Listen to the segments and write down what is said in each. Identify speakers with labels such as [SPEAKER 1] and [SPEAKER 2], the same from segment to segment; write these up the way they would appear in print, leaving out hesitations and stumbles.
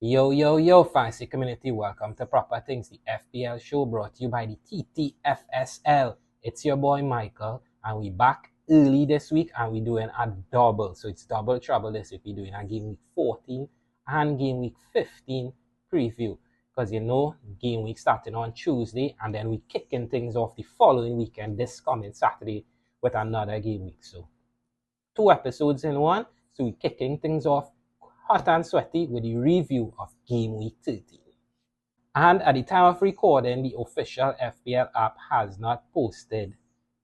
[SPEAKER 1] Yo, yo, yo, fancy community, welcome to Proper Things, the FPL show brought to you by the ttfsl. It's your boy Michael, and we back early this week, and we're doing a double. So it's double trouble this week. We're doing a game week 14 and game week 15 preview. Because game week starting on Tuesday, and then we kicking things off the following weekend, this coming Saturday, with another game week. So 2 episodes in one. So we're kicking things off hot and sweaty with the review of Game Week 13. And at the time of recording, the official FPL app has not posted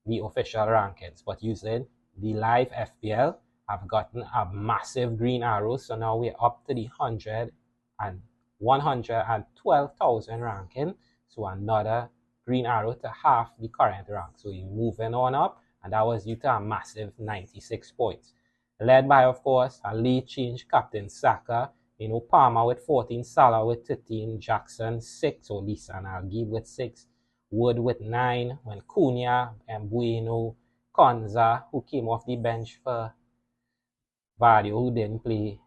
[SPEAKER 1] the official rankings, but using the live FPL, I've gotten a massive green arrow. So now we're up to the 112,000 ranking. So another green arrow to half the current rank. So you're moving on up, and that was due to a massive 96 points. Led by, of course, a late change captain Saka, Palmer with 14, Salah with 13, Jackson 6, or Lisa and Al-Gib with 6, Wood with 9, when Cunha, Mbeumo, Konza, who came off the bench for Vardy, who didn't play,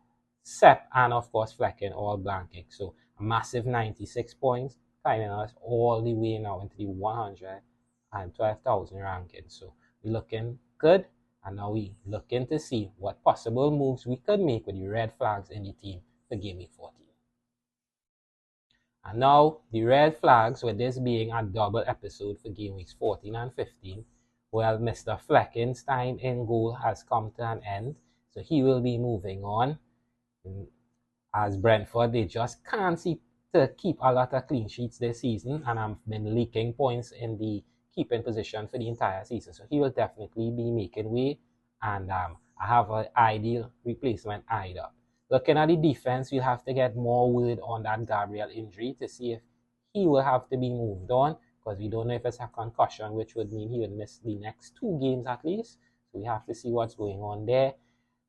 [SPEAKER 1] Sepp, and of course Flecken, all blanking. So a massive 96 points, climbing us all the way now into the 112,000 ranking. So we're looking good. And now we looking to see what possible moves we could make with the red flags in the team for Game Week 14. And now the red flags, with this being a double episode for Game Weeks 14 and 15, well, Mr. Flecken's time in goal has come to an end. So he will be moving on. As Brentford, they just can't seem to keep a lot of clean sheets this season, and I've been leaking points in the keeping position for the entire season. So he will definitely be making way, and I have an ideal replacement eyed up. Looking at the defense, we'll have to get more word on that Gabriel injury to see if he will have to be moved on, because we don't know if it's a concussion, which would mean he would miss the next 2 games at least. So we have to see what's going on there.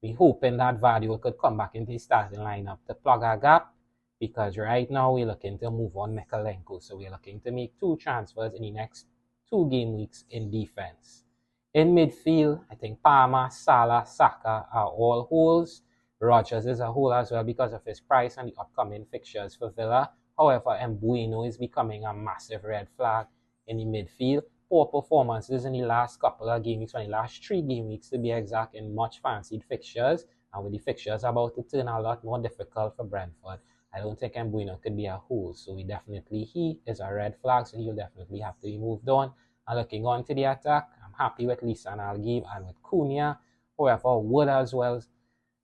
[SPEAKER 1] We're hoping that Vardy could come back into the starting lineup to plug our gap, because right now we're looking to move on Mykolenko. So we're looking to make 2 transfers in the next 2 game weeks in defense. In midfield, I think Palmer, Salah, Saka are all holes. Rodgers is a hole as well because of his price and the upcoming fixtures for Villa. However, Mbeumo is becoming a massive red flag in the midfield. Poor performances in the last couple of game weeks, or the last 3 game weeks to be exact, in much fancied fixtures. And with the fixtures about to turn a lot more difficult for Brentford, I don't think Mbeumo could be a hole. So he is a red flag, so he'll definitely have to be moved on. And looking on to the attack, I'm happy with Lisa and Al-Gib and with Cunha. However, Wood as well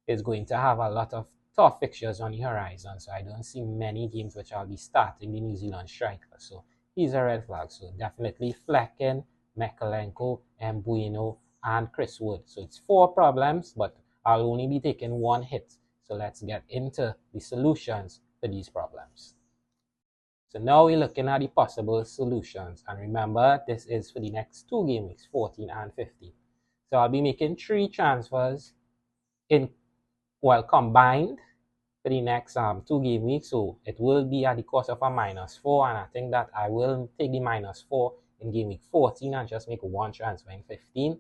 [SPEAKER 1] is going to have a lot of tough fixtures on the horizon. So I don't see many games which I'll be starting the New Zealand striker. So he's a red flag. So definitely Flecken, Mykolenko, Mbeumo, and Chris Wood. So it's 4 problems, but I'll only be taking 1 hit. So let's get into the solutions for these problems. So now we're looking at the possible solutions. And remember, this is for the next 2 game weeks, 14 and 15. So I'll be making 3 transfers combined for the next 2 game weeks. So it will be at the cost of a -4. And I think that I will take the -4 in game week 14 and just make 1 transfer in 15.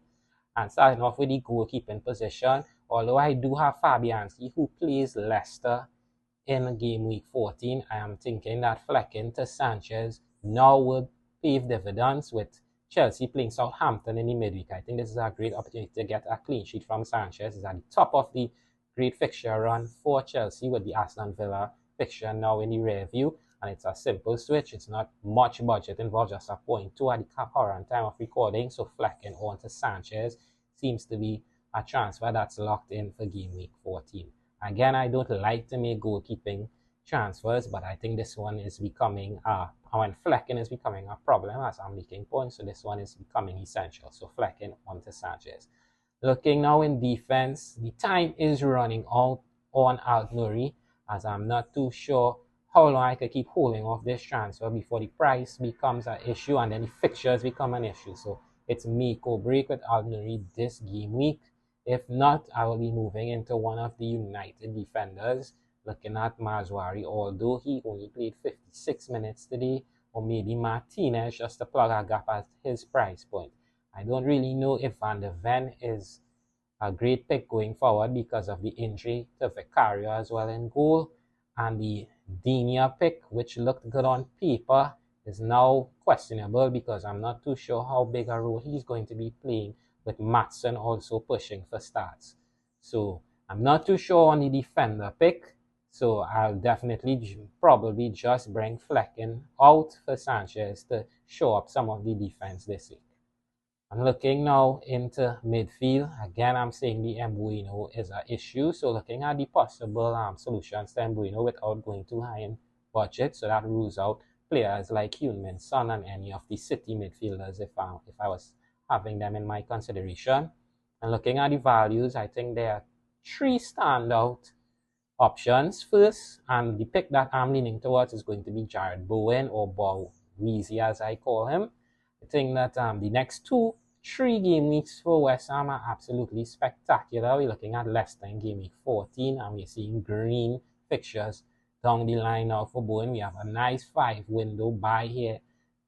[SPEAKER 1] And starting off with the goalkeeping position, although I do have Fabianski, who plays Leicester in game week 14, I am thinking that Flecken to Sanchez now will pave dividends with Chelsea playing Southampton in the midweek. I think this is a great opportunity to get a clean sheet from Sanchez. He's at the top of the great fixture run for Chelsea, with the Aston Villa fixture now in the rear view. And it's a simple switch. It's not much budget involved, just a 0.2 at the current time of recording. So Flecken on to Sanchez seems to be a transfer that's locked in for game week 14. Again, I don't like to make goalkeeping transfers, but I think this one is becoming when Flecken is becoming a problem as I'm making points. So this one is becoming essential. So Flecken onto Sanchez. Looking now in defense, the time is running out on Alt-Nouri, as I'm not too sure how long I could keep holding off this transfer before the price becomes an issue and then the fixtures become an issue. So it's make or break with Alt-Nouri this game week. If not, I will be moving into one of the United defenders, looking at Mazwari, although he only played 56 minutes today, or maybe Martinez just to plug a gap at his price point. I don't really know if Van der Ven is a great pick going forward because of the injury to Vicario as well in goal. And the Dinia pick, which looked good on paper, is now questionable because I'm not too sure how big a role he's going to be playing, with Matson also pushing for starts. So I'm not too sure on the defender pick. So I'll definitely probably just bring Flecken out for Sanchez to show up some of the defense this week. I'm looking now into midfield. Again, I'm saying the Mbeumo is an issue. So looking at the possible solutions to Mbeumo without going too high in budget. So that rules out players like Heung-min Son and any of the City midfielders if I was having them in my consideration. And looking at the values, I think there are three standout options first. And the pick that I'm leaning towards is going to be Jared Bowen, or Bow Weezy as I call him. I think that the next 3 game weeks for West Ham are absolutely spectacular. We're looking at Leicester in game week 14, and we're seeing green fixtures down the line now for Bowen. We have a nice 5 window buy here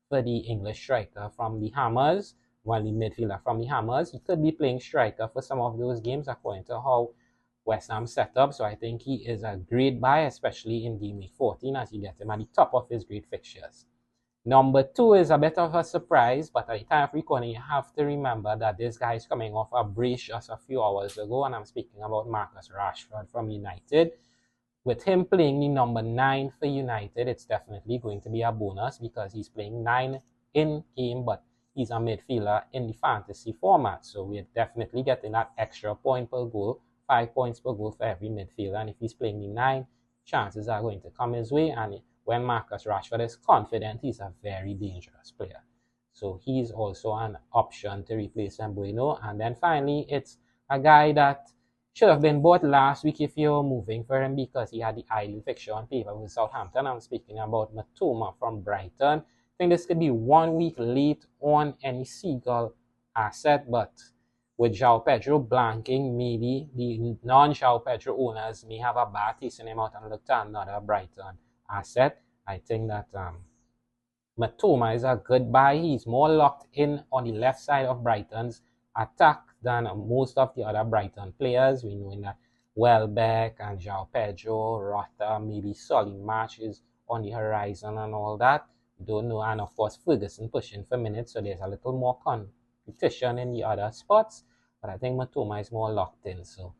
[SPEAKER 1] for the English striker from the Hammers, while the midfielder from the Hammers, he could be playing striker for some of those games according to how West Ham set up. So I think he is a great buy, especially in game week 14, as you get him at the top of his great fixtures. Number 2 is a bit of a surprise, but at the time of recording, you have to remember that this guy is coming off a brace just a few hours ago, and I'm speaking about Marcus Rashford from United. With him playing the number 9 for United, it's definitely going to be a bonus because he's playing 9 in game, but he's a midfielder in the fantasy format. So we're definitely getting that extra point per goal, 5 points per goal for every midfielder. And if he's playing the 9, chances are going to come his way. And when Marcus Rashford is confident, he's a very dangerous player. So he's also an option to replace Mbeumo. And then finally, it's a guy that should have been bought last week if you're moving for him because he had the ideal fixture on paper with Southampton. I'm speaking about Mbeumo from Brighton. I think this could be 1 week late on any Seagull asset, but with João Pedro blanking, maybe the non-João Pedro owners may have a bad taste in him out and look to another Brighton asset. I think that Mbeumo is a good buy. He's more locked in on the left side of Brighton's attack than most of the other Brighton players. We know that Welbeck and João Pedro, Rota, maybe Solly March is on the horizon and all that. We don't know. And of course, Ferguson pushing for minutes, so there's a little more competition in the other spots. But I think Mbeumo is more locked in. So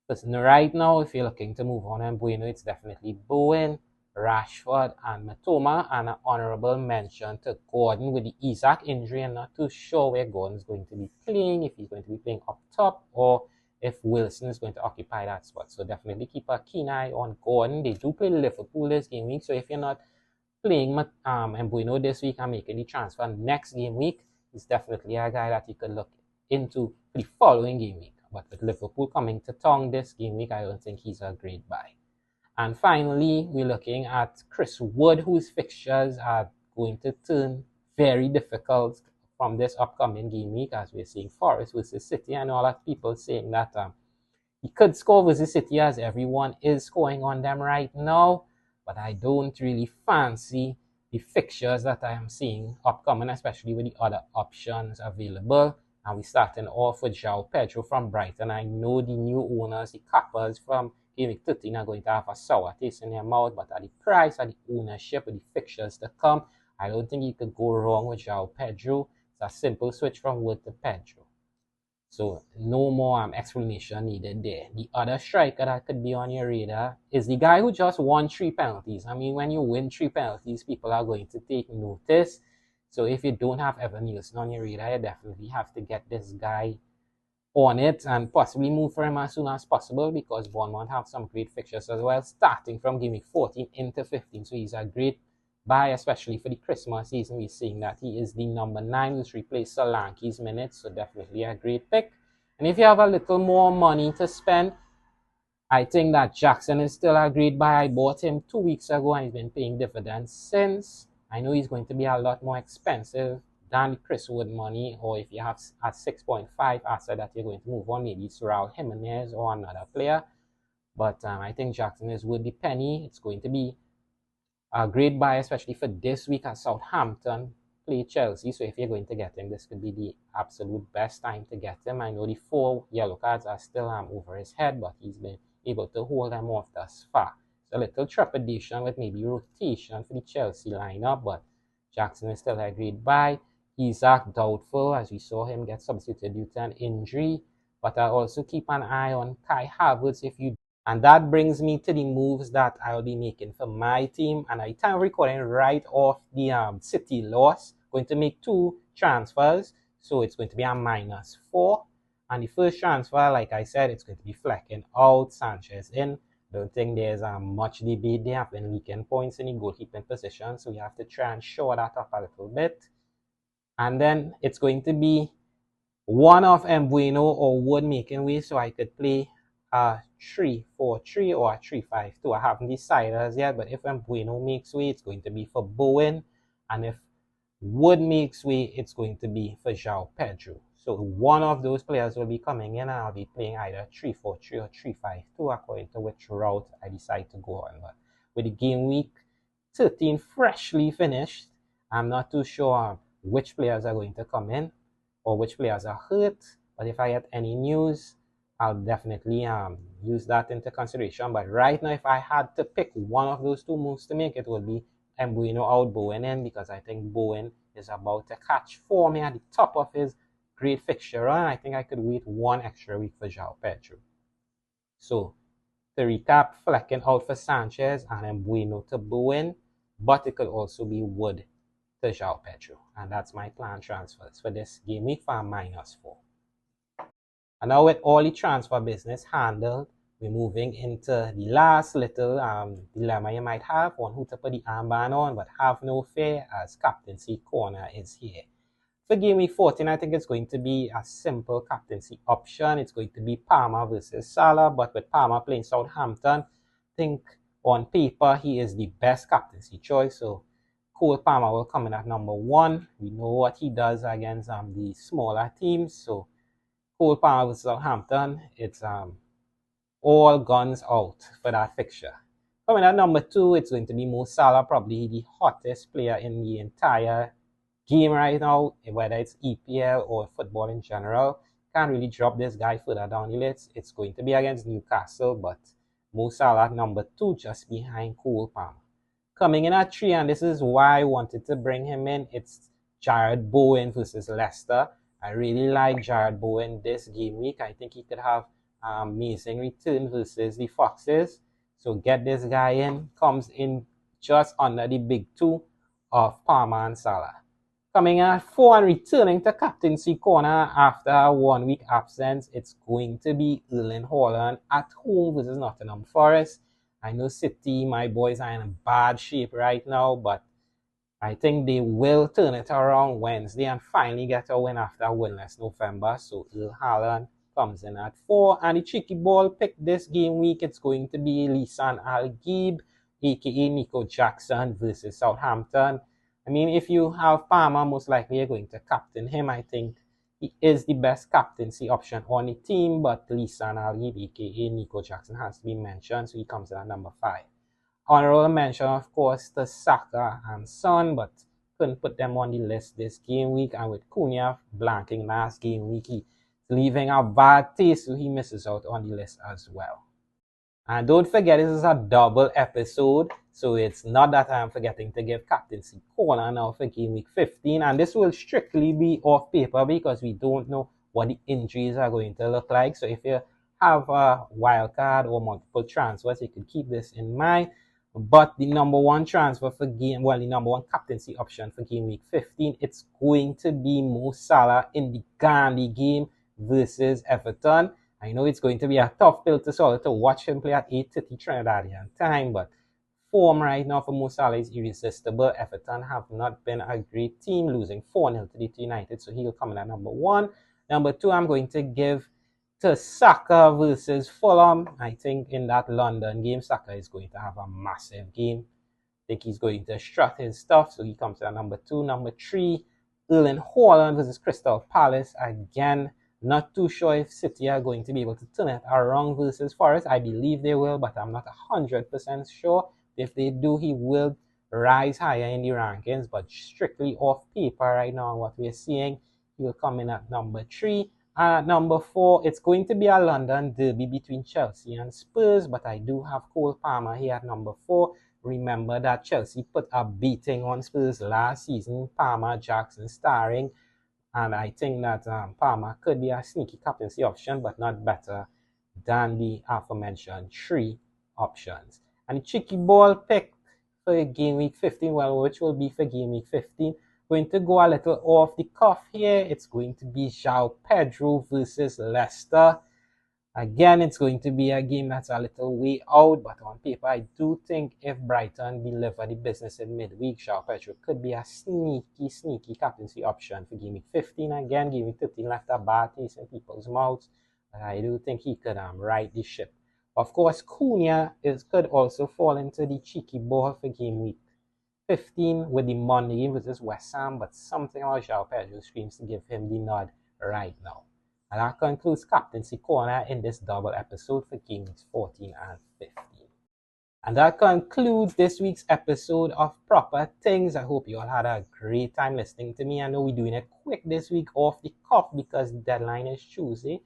[SPEAKER 1] listen, right now, if you're looking to move on Mbeumo, it's definitely Bowen, Rashford, and Mbeumo, and an honorable mention to Gordon with the Isaac injury. I'm not too sure where Gordon is going to be playing, if he's going to be playing up top or if Wilson is going to occupy that spot. So definitely keep a keen eye on Gordon. They do play Liverpool this game week, so if you're not playing Mbeumo this week and making the transfer next game week, he's definitely a guy that you could look into for the following game week. But with Liverpool coming to town this game week, I don't think he's a great buy. And finally, we're looking at Chris Wood, whose fixtures are going to turn very difficult from this upcoming game week, as we're seeing Forest versus City. I know a lot of people saying that he could score versus City, as everyone is scoring on them right now, but I don't really fancy the fixtures that I am seeing upcoming, especially with the other options available. And we're starting off with João Pedro from Brighton. I know the new owners, the Cappers from Game Week 13, are going to have a sour taste in their mouth, but at the price, at the ownership, with the fixtures to come, I don't think you could go wrong with João Pedro. It's a simple switch from Wood to Pedro. So no more explanation needed there. The other striker that could be on your radar is the guy who just won 3 penalties. I mean, when you win 3 penalties, people are going to take notice. So if you don't have Evan Nielsen on your radar, you definitely have to get this guy on it and possibly move for him as soon as possible, because Bournemouth have some great fixtures as well, starting from game week 14 into 15. So he's a great buy, especially for the Christmas season. We're seeing that he is the number 9 who's replaced Solanke's minutes, so definitely a great pick. And if you have a little more money to spend, I think that Jackson is still a great buy. I bought him 2 weeks ago and he's been paying dividends since. I know he's going to be a lot more expensive than Chris Wood money, or if you have a 6.5 asset that you're going to move on, maybe it's Raul Jimenez or another player. But I think Jackson is worth the penny. It's going to be a great buy, especially for this week as Southampton play Chelsea. So if you're going to get him, this could be the absolute best time to get him. I know the 4 yellow cards are still over his head, but he's been able to hold them off thus far. So a little trepidation with maybe rotation for the Chelsea lineup, but Jackson is still agreed by. Isaac doubtful, as we saw him get substituted due to an injury. But I'll also keep an eye on Kai Havertz if you. And that brings me to the moves that I'll be making for my team. And I am recording right off the City loss. Going to make 2 transfers. So it's going to be a -4. And the first transfer, like I said, it's going to be Flecken out, Sanchez in. Don't think there's much debate. They have been leaking points in the goalkeeping position. So we have to try and shore that up a little bit. And then it's going to be one of Mbeumo or Wood making way, so I could play a 3-4-3 or a 3-5-2. I haven't decided as yet, but if Mbeumo makes way, it's going to be for Bowen. And if Wood makes way, it's going to be for João Pedro. So one of those players will be coming in, and I'll be playing either 3-4-3 or 3-5-2 according to which route I decide to go on. But with the game week 13 freshly finished, I'm not too sure which players are going to come in or which players are hurt. But if I get any news, I'll definitely use that into consideration. But right now, if I had to pick one of those 2 moves to make, it would be Mbeumo out, Bowen in, because I think Bowen is about to catch form at the top of his great fixture run. I think I could wait 1 extra week for João Pedro. So to recap, Flecken out for Sanchez and Mbeumo to Bowen, but it could also be Wood to João Pedro. And that's my plan transfers for this game week for a -4. And now with all the transfer business handled, we're moving into the last little dilemma you might have on who to put the armband on, but have no fear as captaincy corner is here. For game week 14, I think it's going to be a simple captaincy option. It's going to be Palmer versus Salah, but with Palmer playing Southampton, I think on paper he is the best captaincy choice. So Cole Palmer will come in at number 1. We know what he does against the smaller teams. So Cole Palmer versus Southampton, it's all guns out for that fixture. Coming at number 2, it's going to be Mo Salah, probably the hottest player in the entire game right now, whether it's EPL or football in general. Can't really drop this guy further down the list. It's going to be against Newcastle, but Mo Salah at number 2, just behind Cole Palmer. Coming in at 3, and this is why I wanted to bring him in, it's Jared Bowen versus Leicester. I really like Jared Bowen this game week. I think he could have an amazing return versus the Foxes. So get this guy in. Comes in just under the big 2 of Palmer and Salah. Coming at 4 and returning to captaincy corner after a 1-week absence, it's going to be Erling Haaland at home versus Nottingham Forest. I know City, my boys, are in bad shape right now, but I think they will turn it around Wednesday and finally get a win after a winless November. So Erling Haaland comes in at 4. And the cheeky ball pick this game week, it's going to be Lisan Al-Gib, aka Nico Jackson versus Southampton. I mean, if you have Palmer, most likely you're going to captain him. I think he is the best captaincy option on the team, but Lisan Al-Gib, aka Nico Jackson, has to be mentioned, so he comes in at number 5. Honorable mention, of course, to Saka and Son, but couldn't put them on the list this game week. And with Cunha blanking last game week, he's leaving a bad taste, so he misses out on the list as well. And don't forget, this is a double episode, so it's not that I'm forgetting to give captaincy corner now for game week 15. And this will strictly be off paper because we don't know what the injuries are going to look like. So if you have a wild card or multiple transfers, you could keep this in mind. But the number 1 transfer for the number 1 captaincy option for game week 15, it's going to be Mo Salah in the Gandhi game versus Everton. I know it's going to be a tough pill to swallow to watch him play at 8:30 Trinidadian time, but form right now for Mo Salah is irresistible. Everton have not been a great team, losing 4-0 to Leeds United, so he'll come in at number 1. Number 2, I'm going to give to Saka versus Fulham. I think in that London game, Saka is going to have a massive game. I think he's going to strut his stuff, so he comes to number 2. Number 3, Erling Haaland versus Crystal Palace. Again, not too sure if City are going to be able to turn it around versus Forest. I believe they will, but I'm not 100% sure. If they do, he will rise higher in the rankings, but strictly off paper right now, what we're seeing, he'll come in at number 3. Number 4, it's going to be a London derby between Chelsea and Spurs, but I do have Cole Palmer here at number 4. Remember that Chelsea put a beating on Spurs last season, Palmer, Jackson starring, and I think that Palmer could be a sneaky captaincy option, but not better than the aforementioned 3 options. And the cheeky ball pick for game week 15, well, which will be for game week 15, going to go a little off the cuff here. It's going to be João Pedro versus Leicester. Again, it's going to be a game that's a little way out, but on paper, I do think if Brighton deliver the business in midweek, João Pedro could be a sneaky captaincy option for game week 15. Again, game week 15 left a bad taste in people's mouths, but I do think he could right the ship. Of course, Cunha could also fall into the cheeky ball for game week 15 with the Monday game versus West Ham, but something about João Pedro screams to give him the nod right now. And that concludes Captaincy Corner in this double episode for game weeks 14 and 15. And that concludes this week's episode of Proper Things. I hope you all had a great time listening to me. I know we're doing it quick this week off the cuff because the deadline is Tuesday.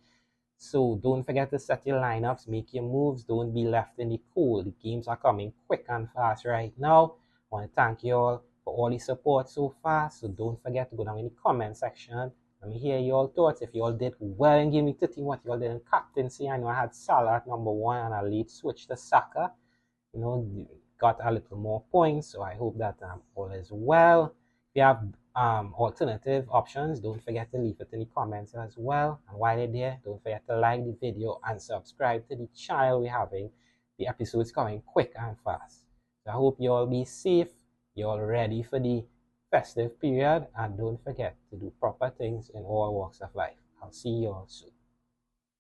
[SPEAKER 1] So don't forget to set your lineups, make your moves, don't be left in the cold. The games are coming quick and fast right now. I want to thank you all for all the support so far. So don't forget to go down in the comment section. Let me hear your thoughts. If you all did well in Game Week 13, what you all did in captaincy. I know I had Salah at number 1 and a late switch to Saka. You know, got a little more points. So I hope that all is well. If you have alternative options, don't forget to leave it in the comments as well. And while you're there, don't forget to like the video and subscribe to the channel. We're having the episodes coming quick and fast. So I hope you all be safe. You're all ready for the festive period, and don't forget to do proper things in all walks of life. I'll see you all soon.